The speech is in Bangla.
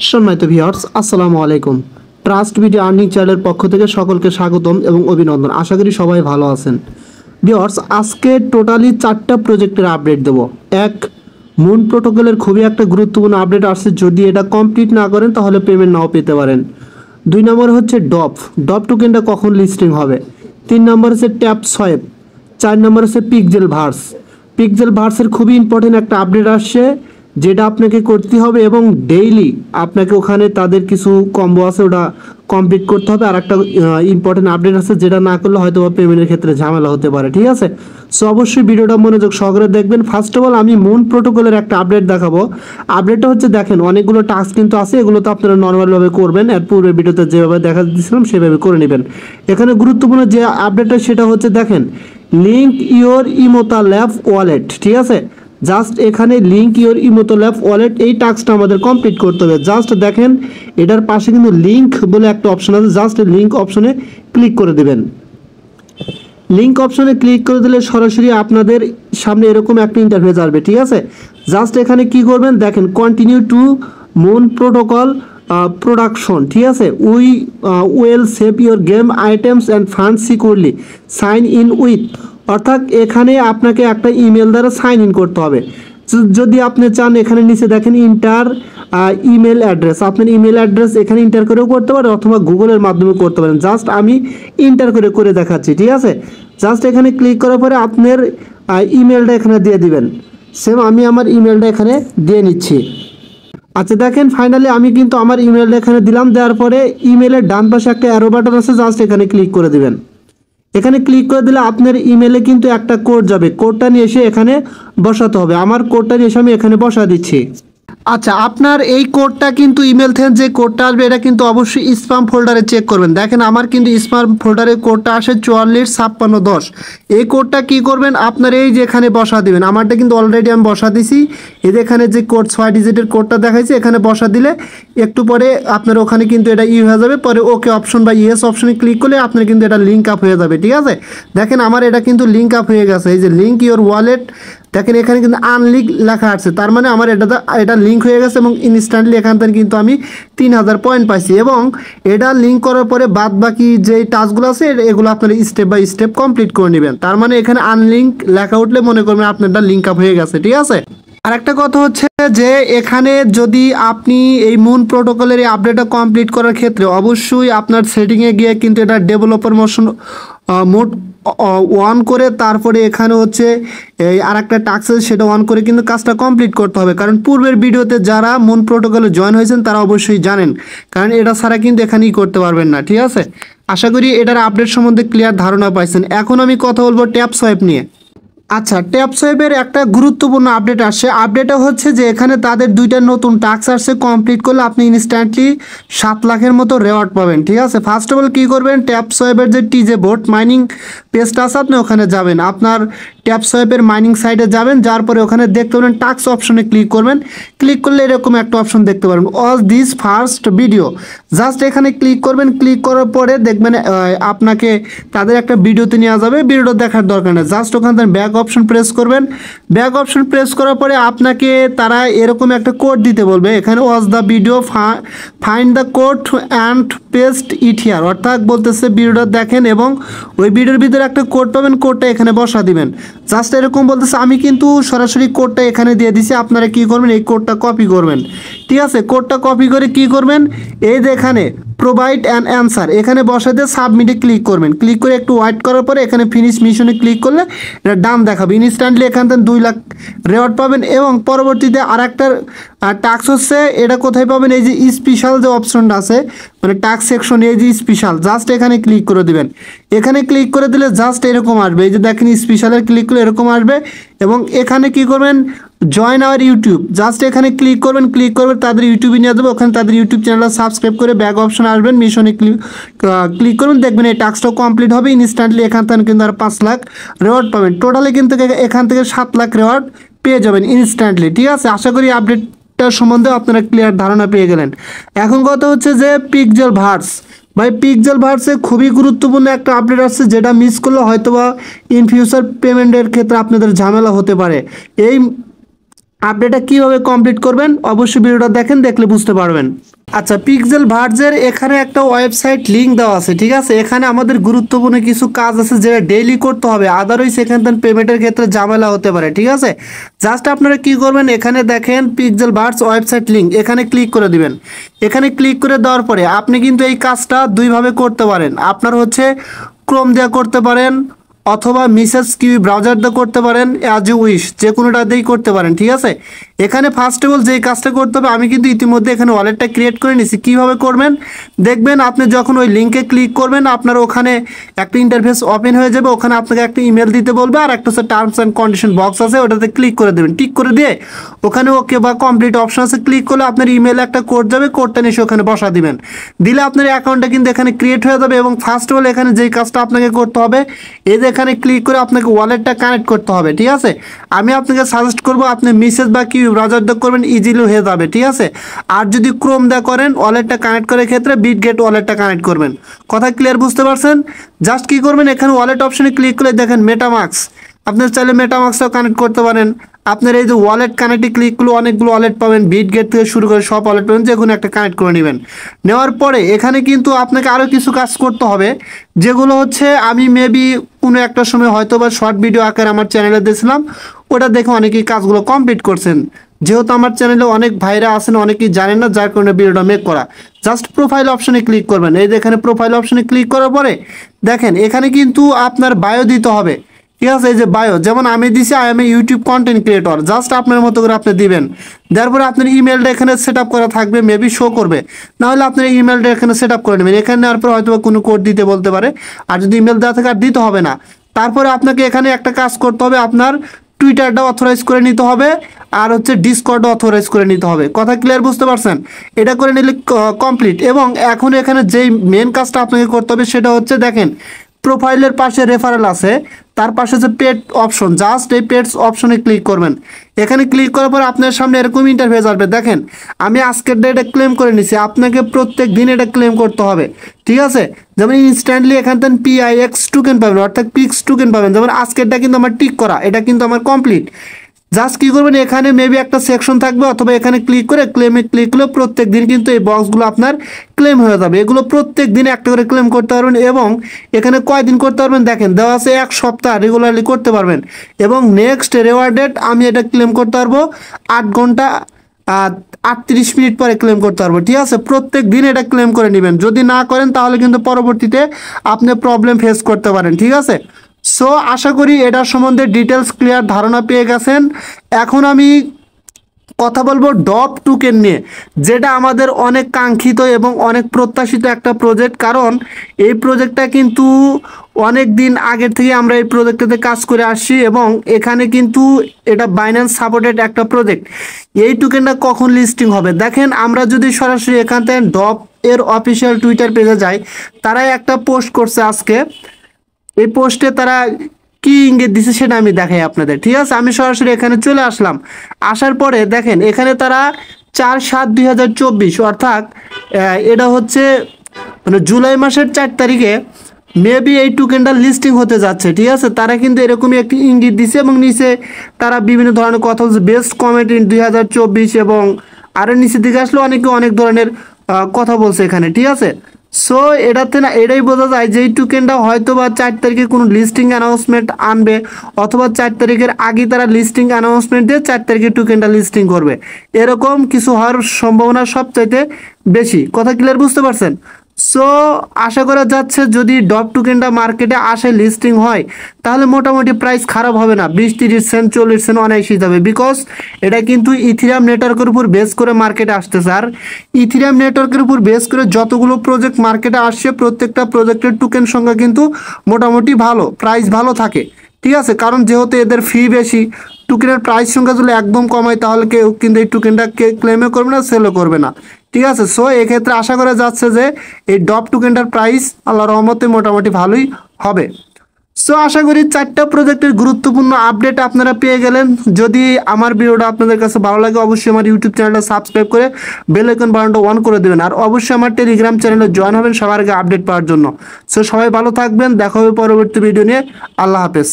সম্মানিত ভিউয়ার্স, আসসালামু আলাইকুম। ট্রাস্ট ভিডিও আর্নিং চ্যানেলের পক্ষ থেকে সকলকে স্বাগতম এবং অভিনন্দন। আশা করি সবাই ভালো আছেন। ভিউয়ার্স, আজকে টোটালি 4টা প্রজেক্টের আপডেট দেব। এক, মুন প্রোটোকলের খুবই একটা গুরুত্বপূর্ণ আপডেট আসছে, যদি এটা কমপ্লিট না করেন তাহলে পেমেন্ট নাও পেতে পারেন। 2 নম্বর হচ্ছে ডপ টোকেনটা কখন লিস্টিং হবে। 3 নম্বর হচ্ছে ট্যাপ সোয়াইপ। 4 নম্বর হচ্ছে পিক্সেল ভার্সের খুবই ইম্পর্টেন্ট একটা আপডেট আসছে, যেটা আপনাকে করতে হবে এবং ডেইলি আপনাকে ওখানে তাদের কিছু কম্বো আছে, ওটা কমপ্লিট করতে হবে। আর একটা ইম্পর্টেন্ট আপডেট আছে, যেটা না করলে হয়তো পেমেন্টের ক্ষেত্রে ঝামেলা হতে পারে। ঠিক আছে, সো অবশ্যই ভিডিওটা মনোযোগ সহকারে দেখবেন। ফার্স্ট অফ অল আমি মুন প্রোটোকলের একটা আপডেট দেখাবো। আপডেটটা হচ্ছে, দেখেন অনেকগুলো টাস্ক কিন্তু আছে, এগুলো তো আপনারা নর্মালভাবে করবেন, এর পূর্বে ভিডিওতে যেভাবে দেখা দিয়েছিলাম সেভাবে করে নেবেন। এখানে গুরুত্বপূর্ণ যে আপডেটটা সেটা হচ্ছে, দেখেন লিঙ্ক ইওর ইমোতা ল্যাব ওয়ালেট। ঠিক আছে, জাস্ট এখানে লিঙ্ক ইওর ইমোতো ল্যাব ওয়ালেট, এই টাস্কটা আমাদের কমপ্লিট করতে হবে। জাস্ট দেখেন এটার পাশে কিন্তু লিঙ্ক বলে একটা অপশন আছে, জাস্ট লিঙ্ক অপশনে ক্লিক করে দেবেন। লিঙ্ক অপশনে ক্লিক করে দিলে সরাসরি আপনাদের সামনে এরকম একটা ইন্টারফেস আসবে। ঠিক আছে, জাস্ট এখানে কি করবেন, দেখেন continue to moon protocol production. ঠিক আছে, will save your game items and fund securely, sign in with, অর্থাৎ এখানে আপনাকে একটা ইমেল দ্বারা সাইন ইন করতে হবে। যদি আপনি চান, এখানে নিচে দেখেন ইন্টার ইমেল অ্যাড্রেস, আপনার ইমেল অ্যাড্রেস এখানে ইন্টার করেও করতে পারেন অথবা গুগলের মাধ্যমে করতে পারেন। জাস্ট আমি ইন্টার করে দেখাচ্ছি। ঠিক আছে, জাস্ট এখানে ক্লিক করার পরে আপনার ইমেলটা এখানে দিয়ে দিবেন। সেম আমি আমার ইমেলটা এখানে দিয়ে নিচ্ছি। আচ্ছা, দেখেন ফাইনালি আমি কিন্তু আমার ইমেলটা এখানে দিলাম। দেওয়ার পরে ইমেলের ডান পাশে একটা অ্যারো বাটন আছে, জাস্ট এখানে ক্লিক করে দিবেন। এখানে ক্লিক করে দিলে আপনার ইমেলে কিন্তু একটা কোড যাবে, কোডটা নিয়ে এসে এখানে বসাতে হবে। আমার কোডটা নিয়ে এসে আমি এখানে বসা দিচ্ছি। আচ্ছা, আপনার এই কোডটা কিন্তু ইমেল থেকে যে কোডটা আসবে এটা কিন্তু অবশ্যই স্প্যাম ফোল্ডারে চেক করবেন। দেখেন আমার কিন্তু স্প্যাম ফোল্ডারে কোডটা আসে 445610। এই কোডটা কি করবেন, আপনার এই যে এখানে বসা দিবেন। আমারটা কিন্তু অলরেডি আমি বসা দিছি। এই যে এখানে যে কোড 6 ডিজিটের কোডটা দেখাইছে, এখানে বসা দিলে একটু পরে আপনার ওখানে কিন্তু এটা হয়ে যাবে। পরে ওকে অপশন বা ইয়েস অপশনে ক্লিক করলে আপনার কিন্তু এটা লিঙ্ক আপ হয়ে যাবে। ঠিক আছে, দেখেন আমার এটা কিন্তু লিঙ্ক আপ হয়ে গেছে। এই যে লিঙ্ক ইওর ওয়ালেট, দেখেন এখানে কিন্তু আনলিঙ্ক লেখা আছে, তার মানে আমার এটা লিঙ্ক হয়ে গেছে এবং ইনস্ট্যান্টলি এখান থেকে কিন্তু আমি 3000 পয়েন্ট পাইছি। এবং এটা লিঙ্ক করার পরে বাদ বাকি যে টাস্কগুলো আছে এগুলো আপনারা স্টেপ বাই স্টেপ কমপ্লিট করে নেবেন। তার মানে এখানে আনলিঙ্ক লেখা উঠলে মনে করবেন আপনারটা লিঙ্ক আপ হয়ে গেছে। ঠিক আছে, আরেকটা কথা হচ্ছে যে এখানে যদি আপনি এই মুন প্রোটোকলের এই আপডেটটা কমপ্লিট করার ক্ষেত্রে অবশ্যই আপনার সেটিংয়ে গিয়ে কিন্তু এটা ডেভেলপার মোড অন করে তারপরে এখানে হচ্ছে এই আরেকটা টাস্ক আছে সেটা অন করে কিন্তু কাজটা কমপ্লিট করতে হবে। কারণ পূর্বের ভিডিওতে যারা মুন প্রোটোকলে জয়েন হয়েছেন তারা অবশ্যই জানেন, কারণ এটা ছাড়া কিন্তু এখানেই করতে পারবেন না। ঠিক আছে, আশা করি এটার আপডেট সম্বন্ধে ক্লিয়ার ধারণা পাইছেন। এখন আমি কথা বলবো ট্যাপ সোয়াইপ নিয়ে। আচ্ছা, ট্যাপ সোয়াইপের একটা গুরুত্বপূর্ণ আপডেট আসছে। আপডেটটা হচ্ছে যে এখানে তাদের 2টা নতুন টাস্ক আসছে, কমপ্লিট করলে আপনি ইনস্ট্যান্টলি 7 লাখের মতো রেওয়ার্ড পাবেন। ঠিক আছে, ফার্স্ট অফ অল কী করবেন, ট্যাপ সোয়াইপের যে টিজে বোট মাইনিং পেজটা আছে আপনি ওখানে যাবেন। আপনার ট্যাপ সোয়াইপের মাইনিং সাইটে যাবেন, যাওয়ার পরে ওখানে দেখতে পাবেন টাস্ক অপশনে ক্লিক করবেন। ক্লিক করলে এরকম একটা অপশন দেখতে পারবেন, watch this first video. Just এখানে ক্লিক করবেন। ক্লিক করার পরে দেখবেন আপনাকে তাদের একটা ভিডিওতে নেওয়া যাবে। ভিডিওটা দেখার দরকার নেই, জাস্ট ওখানে ব্যাক অপশন প্রেস করবেন। ব্যাক অপশন প্রেস করার পরে আপনাকে তারা এরকম একটা কোড দিতে বলবে, এখানে watch the video, find the code and paste it here, অর্থাৎ বলতেছে ভিডিওটা দেখেন এবং ওই ভিডিওর ভিতরে একটা কোড পাবেন, কোডটা এখানে বসা দিবেন। জাস্ট এরকম বলতেছে, আমি কিন্তু সরাসরি কোডটা এখানে দিয়ে দিছি। আপনারা কি করবেন, এই কোডটা কপি করবেন। ঠিক আছে, কোডটা কপি করে কি করবেন, এই যে এখানে প্রোভাইড অ্যান অ্যান্সার এখানে বসাতে সাবমিটে ক্লিক করবেন। ক্লিক করে একটু ওয়েট করার পরে এখানে ফিনিশ মিশনে ক্লিক করলে এটা ডান দেখাবে। ইনস্ট্যান্টলি এখান থেকে 2 লাখ রেওয়ার্ড পাবেন। এবং পরবর্তীতে আরেকটা টাস্ক হচ্ছে, এটা কোথায় পাবেন, এই যে স্পেশাল যে অপশনটা আছে মানে টাস্ক সেকশনে, এই যে স্পেশাল, জাস্ট এখানে ক্লিক করে দিবেন। এখানে ক্লিক করে দিলে জাস্ট এরকম আসবে, এই যে দেখেন স্পেশালের ক্লিক করলে এরকম আসবে। এবং এখানে কি করবেন, জয়েন আওয়ার ইউটিউব, জাস্ট এখানে ক্লিক করবেন। ক্লিক করবেন, তাদের ইউটিউবে নিয়ে যাবে, ওখানে তাদের ইউটিউব চ্যানেলটা সাবস্ক্রাইব করে ব্যাক অপশন আসবেন, মিশনে ক্লিক করুন, দেখবেন এই টাস্কটাও কমপ্লিট হবে। ইনস্ট্যান্টলি এখান থেকে কিন্তু আর 5 লাখ রেওয়ার্ড পাবেন। টোটালি কিন্তু এখান থেকে 7 লাখ রেওয়ার্ড পেয়ে যাবেন ইনস্ট্যান্টলি। ঠিক আছে, আশা করি আপডেটটার সম্বন্ধে আপনারা ক্লিয়ার ধারণা পেয়ে গেলেন। এখন কথা হচ্ছে যে পিক্সেল ভার্স, ভাই পিক্সেল ভার্সে খুবই গুরুত্বপূর্ণ একটা আপডেট আসছে, যেটা মিস করলে হয়তোবা ইন ফিউচার পেমেন্টের ক্ষেত্রে আপনাদের ঝামেলা হতে পারে। এই আপডেটটা কীভাবে কমপ্লিট করবেন অবশ্যই ভিডিওটা দেখেন, দেখলে বুঝতে পারবেন। আচ্ছা, পিক্সেল ভার্জের এখানে একটা ওয়েবসাইট লিংক দেওয়া আছে, ঠিক আছে। এখানে আমাদের গুরুত্বপূর্ণ কিছু কাজ আছে যেটা ডেইলি করতে হবে, আদারওয়াইজ এখান থেকে পেমেন্টের ক্ষেত্রে ঝামেলা হতে পারে, ঠিক আছে। জাস্ট আপনারা কি করবেন, এখানে দেখেন পিক্সেল ভার্জ ওয়েবসাইট লিংক, এখানে ক্লিক করে দিবেন। এখানে ক্লিক করে দেওয়ার পরে আপনি কিন্তু এই কাজটা দুইভাবে করতে পারেন। আপনার হচ্ছে ক্রোম দিয়ে করতে পারেন অথবা মিসেস কিউ ব্রাউজার দিয়ে করতে পারেন, অ্যাজ ইউ উইশ, যে কোনোটা দিয়েই করতে পারেন, ঠিক আছে। এখানে ফার্স্ট অফ অল যেই কাজটা করতে হবে, আমি কিন্তু ইতিমধ্যে এখানে ওয়ালেটটা ক্রিয়েট করে নিছি। কীভাবে করবেন দেখবেন, আপনি যখন ওই লিঙ্কে ক্লিক করবেন আপনার ওখানে একটা ইন্টারফেস ওপেন হয়ে যাবে। ওখানে আপনাকে একটা ইমেল দিতে বলবে, আর একটা হচ্ছে টার্মস অ্যান্ড কন্ডিশন বক্স আছে, ওটাতে ক্লিক করে দেবেন। টিক করে দিয়ে ওখানে ওকে বা কমপ্লিট অপশন আছে, ক্লিক করলে আপনার ইমেলে একটা কোড যাবে, কোডটা নিয়ে ওখানে বসা দিবেন। দিলে আপনার অ্যাকাউন্টটা কিন্তু এখানে ক্রিয়েট হয়ে যাবে। এবং ফার্স্ট অফ অল এখানে যেই কাজটা আপনাকে করতে হবে, এই যে এখানে ক্লিক করে আপনাকে ওয়ালেটটা কানেক্ট করতে হবে, ঠিক আছে। আমি আপনাকে সাজেস্ট করবো আপনি মিসেস বা কিউ ব্রাউজার দিয়ে করবেন, ইজিলি হয়ে যাবে, ঠিক আছে। আর যদি ক্রোম দিয়ে করেন, ওয়ালেটটা কানেক্ট করার ক্ষেত্রে বিটগেট ওয়ালেটটা কানেক্ট করবেন। কথা ক্লিয়ার বুঝতে পারছেন? জাস্ট কি করবেন, এখানে ওয়ালেট অপশনে ক্লিক করে দেখেন মেটামাক্স, আপনি চাইলে মেটামাক্সটাও কানেক্ট করতে পারেন। আপনার এই যে ওয়ালেট কানেক্টে ক্লিক করলে অনেকগুলো ওয়ালেট পাবেন, বিটগেট থেকে শুরু করে সব ওয়ালেট পাবেন, যে কোনো একটা কানেক্ট করে নেবেন। নেওয়ার পরে এখানে কিন্তু আপনাকে আরও কিছু কাজ করতে হবে, যেগুলো হচ্ছে আমি মেবি কোনো একটা সময় হয়তো বা শর্ট ভিডিও আকারে আমার চ্যানেলে দিয়েছিলাম, ওটা দেখে অনেকেই কাজগুলো কমপ্লিট করছেন। যেহেতু আমার চ্যানেলে অনেক ভাইরা আছেন, অনেকেই জানেন না, যার কারণে ভিডিওটা মেক করা। জাস্ট প্রোফাইল অপশনে ক্লিক করবেন। এই যে এখানে প্রোফাইল অপশনে ক্লিক করার পরে দেখেন এখানে কিন্তু আপনার বায়ো দিতে হবে, ঠিক আছে। এই যে বায়ো, যেমন আমি দিছি I M A YouTube content creator, just আপনার মতো করে আপনি দিবেন। তারপরে আপনার ইমেলটা এখানে সেট আপ করা থাকবে, মেবি শো করবে, নাহলে আপনার ইমেলটা এখানে সেট আপ করে নেবেন। এখানে নেওয়ার পর হয়তো কোনো কোড দিতে বলতে পারে, আর যদি ইমেল দেওয়া থাকে আর দিতে হবে না। তারপরে আপনাকে এখানে একটা কাজ করতে হবে, আপনার টুইটারটা অথরাইজ করে নিতে হবে, আর হচ্ছে ডিসকর্ডও অথরাইজ করে নিতে হবে। কথা ক্লিয়ার বুঝতে পারছেন? এটা করে নিলে কমপ্লিট। এবং এখন এখানে যেই মেন কাজটা আপনাকে করতে হবে সেটা হচ্ছে দেখেন প্রোফাইলের পাশে রেফারেল আছে, তার পাশে যে পেড অপশন, জাস্ট এই পেডস অপশনে ক্লিক করবেন। এখানে ক্লিক করার পর আপনার সামনে এরকম ইন্টারফেস আসবে। দেখেন আমি আজকের ডেটে ক্লেম করে নিছি, আপনাকে প্রত্যেক দিন এটা ক্লেম করতে হবে, ঠিক আছে। যেমন ইনস্ট্যান্টলি এখান থেকে PIX টোকেন পাবেন, অর্থাৎ পিক্স টোকেন পাবেন। যেমন আজকেরটা কিন্তু আমার টিক করা, এটা কিন্তু আমার কমপ্লিট। জাস্ট কী করবেন, এখানে মেবি একটা সেকশন থাকবে, অথবা এখানে ক্লিক করে ক্লেমে ক্লিক করলে প্রত্যেক দিন কিন্তু এই বক্সগুলো আপনার ক্লেম হয়ে যাবে। এগুলো প্রত্যেক দিন একটা করে ক্লেম করতে পারবেন। এবং এখানে কয়দিন করতে পারবেন দেখেন দেওয়া আছে, 1 সপ্তাহ রেগুলারলি করতে পারবেন। এবং নেক্সট রেওয়ার্ড ডেট আমি এটা ক্লেম করতে পারবো 8 ঘন্টা 38 মিনিট পরে ক্লেম করতে পারবো, ঠিক আছে। প্রত্যেক দিন এটা ক্লেম করে নেবেন। যদি না করেন তাহলে কিন্তু পরবর্তীতে আপনি প্রবলেম ফেস করতে পারেন, ঠিক আছে। সো আশা করি এটার সম্বন্ধে ডিটেলস ক্লিয়ার ধারণা পেয়ে গেছেন। এখন আমি কথা বলবো ডপ টোকেন নিয়ে, যেটা আমাদের অনেক কাঙ্ক্ষিত এবং অনেক প্রত্যাশিত একটা প্রজেক্ট। কারণ এই প্রজেক্টটা কিন্তু অনেক দিন আগের থেকে আমরা এই প্রজেক্টটাতে কাজ করে আসছি, এবং এখানে কিন্তু এটা বাইন্যান্স সাপোর্টেড একটা প্রজেক্ট। এই টোকেনটা কখন লিস্টিং হবে দেখেন, আমরা যদি সরাসরি এখান থেকে ডপ এর অফিসিয়াল টুইটার পেজে যাই, তারাই একটা পোস্ট করছে আজকে। এই পোস্টে তারা কি ইঙ্গিত দিছে সেটা আমি দেখাই আপনাদের, ঠিক আছে। আমি সরাসরি এখানে চলে আসলাম। আসার পরে দেখেন এখানে তারা 4/7/2024 অর্থাৎ এটা হচ্ছে মানে জুলাই মাসের 4 তারিখে মেবি এই টোকেনটা লিস্টিং হতে যাচ্ছে, ঠিক আছে। তারা কিন্তু এরকমই একটি ইঙ্গিত দিছে, এবং নিচে তারা বিভিন্ন ধরনের কথা বলছে, বেস্ট কমেন্ট ইন 2024, এবং আরও নিচের দিকে আসলে অনেকে অনেক ধরনের কথা বলছে এখানে, ঠিক আছে। সো এটাতে না এটাই বোঝা যায় যে এই টোকেনটা হয়তো বা 4 তারিখে কোনো লিস্টিং অ্যানাউন্সমেন্ট আনবে, অথবা 4 তারিখের আগে তারা লিস্টিং অ্যানাউন্সমেন্ট দিয়ে 4 তারিখে টোকেনটা লিস্টিং করবে। এরকম কিছু হওয়ার সম্ভাবনা সবচাইতে বেশি। কথা ক্লিয়ার বুঝতে পারছেন? সো আশা করা যাচ্ছে যদি ডপ টোকেনটা মার্কেটে আসে, লিস্টিং হয়, তাহলে মোটামুটি প্রাইস খারাপ হবে না, 20-30 সেন্ট 40 সেন্ট অনায়াসই যাবে। বিকজ এটা কিন্তু ইথিরিয়াম নেটওয়ার্কের উপর বেস করে মার্কেটে আসতেছে। আর ইথিরিয়াম নেটওয়ার্কের উপর বেস করে যতগুলো প্রজেক্ট মার্কেটে আসছে, প্রত্যেকটা প্রজেক্টের টোকেন সংখ্যা কিন্তু মোটামুটি ভালো, প্রাইস ভালো থাকে, ঠিক আছে। কারণ যেহেতু এদের ফি বেশি, টোকেনের প্রাইস সংখ্যা যদি একদম কমায় তাহলে কেউ কিন্তু এই টোকেনটা ক্লেমও করবে না, সেলও করবে না, ঠিক আছে। সো এক্ষেত্রে আশা করা যাচ্ছে যে এই ডপ টোকেনটার প্রাইস আল্লাহর রহমতে মোটামুটি ভালোই হবে। সো আশা করি 4টা প্রজেক্টের গুরুত্বপূর্ণ আপডেট আপনারা পেয়ে গেলেন। যদি আমার ভিডিওটা আপনাদের কাছে ভালো লাগে, অবশ্যই আমার ইউটিউব চ্যানেলটা সাবস্ক্রাইব করে বেল আইকন বাটনটা অন করে দেবেন। আর অবশ্যই আমার টেলিগ্রাম চ্যানেলে জয়েন হবেন সবার আগে আপডেট পাওয়ার জন্য। সো সবাই ভালো থাকবেন, দেখা হবে পরবর্তী ভিডিও নিয়ে। আল্লাহ হাফেজ।